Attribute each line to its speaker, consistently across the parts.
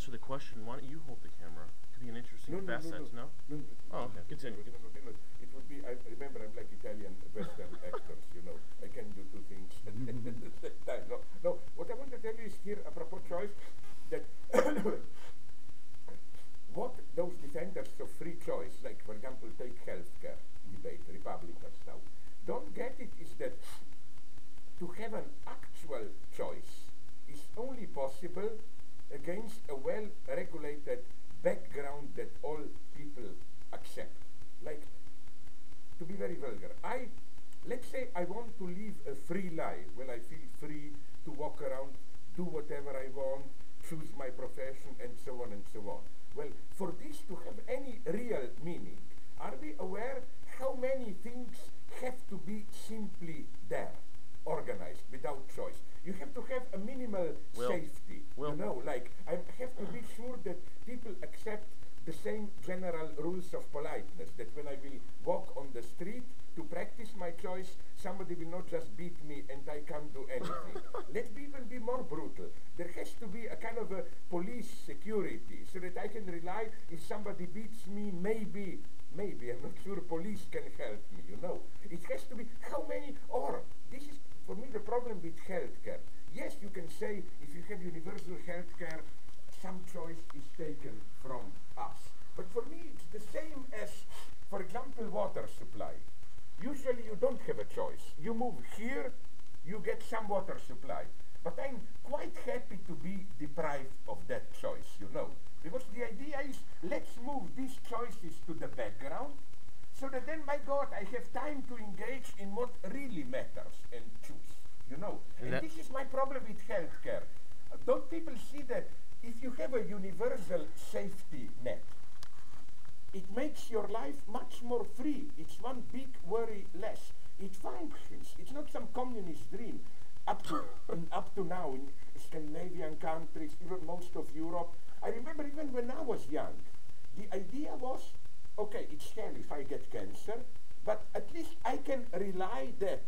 Speaker 1: answer the question, why don't you hold the camera? Could be an interesting facet, no? Oh, okay. Continue.
Speaker 2: It would be, I remember I'm like Italian Western actors, you know. I can do two things at the same time. No, what I want to tell you is here, apropos choice, that what those defenders of free choice, like for example, take healthcare debate, Republicans now, don't get it is that to have an actual choice is only possible against a well-regulated background that all people accept. Like, to be very vulgar, let's say I want to live a free life, when I feel free to walk around, do whatever I want, choose my profession, and so on and so on. Well, for this to have any real meaning, are we aware how many things have to be simply there, organized, without choice? You have to have a minimal safety, you know, like I have to be sure that people accept the same general rules of politeness, that when I will walk on the street to practice my choice, somebody will not just beat me and I can't do anything. Let's even be more brutal. There has to be a kind of a police security so that I can rely if somebody beats me, maybe, I'm not sure police can help me, you know. It has to be, how many, or, this is for me the problem with healthcare. Yes, you can say if you have universal healthcare, some choice is taken from us. But for me, it's the same as, for example, water supply. Usually you don't have a choice. You move here, you get some water supply. But I'm quite happy to be deprived of that choice, you know. Because the idea is, let's move these choices to the background, so that then, my God, I have time to engage in what really matters and choose, you know. And this is my problem with healthcare. Don't people see that if you have a universal safety net, it makes your life much more free. It's one big worry less. It functions. It's not some communist dream. Up to now, in Scandinavian countries, even most of Europe, I remember even when I was young, the idea was, okay, it's hell if I get cancer, but at least I can rely that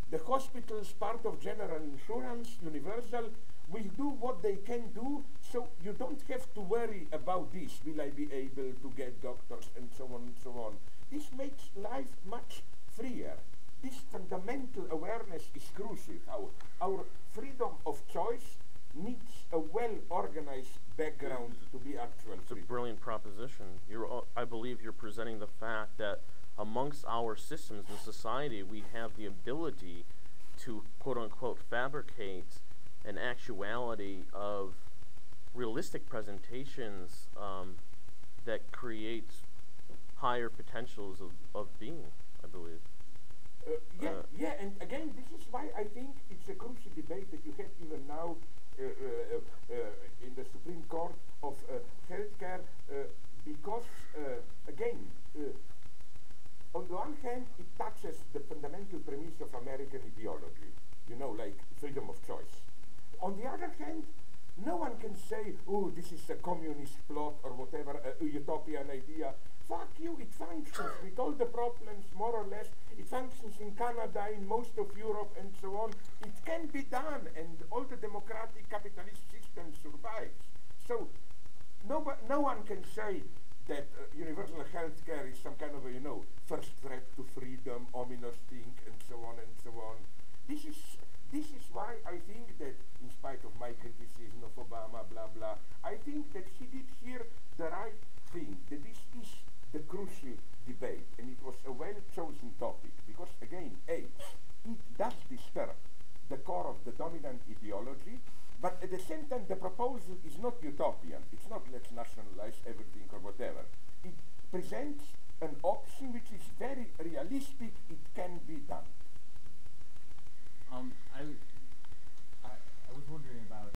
Speaker 2: the hospitals, part of general insurance, universal, will do what they can do, so you don't have to worry about this. Will I be able to get doctors and so on and so on. This makes life much freer. This fundamental awareness is crucial. Our freedom of choice needs a well-organized background to be actual
Speaker 1: It's
Speaker 2: freedom.
Speaker 1: a brilliant proposition. I believe you're presenting the fact that amongst our systems in society, we have the ability to, quote-unquote, fabricate an actuality of realistic presentations that create higher potentials of being, I believe.
Speaker 2: Yeah, and again, this is why I think it's a crucial debate that you have even now in the Supreme Court of healthcare, because, again, on the one hand, it touches the fundamental premise of American ideology, you know, like freedom of choice. On the other hand, no one can say, oh, this is a communist plot or whatever, a utopian idea. Fuck you, it functions with all the problems, more or less. It functions in Canada, in most of Europe, and so on. It can be done, and all the democratic capitalist system survives. So, no one can say that universal health care is some kind of a, you know, first threat to freedom, ominous thing, and so on and so on. This is why I think that, in spite of my criticism of Obama, blah, blah, I think that he did here the right thing, that this is the crucial debate, and it was a well-chosen topic, because, again, it does disturb the core of the dominant ideology, but at the same time, the proposal is not utopian. It's not let's nationalize everything or whatever. It presents an option which is very realistic. It can be done.
Speaker 3: I was wondering about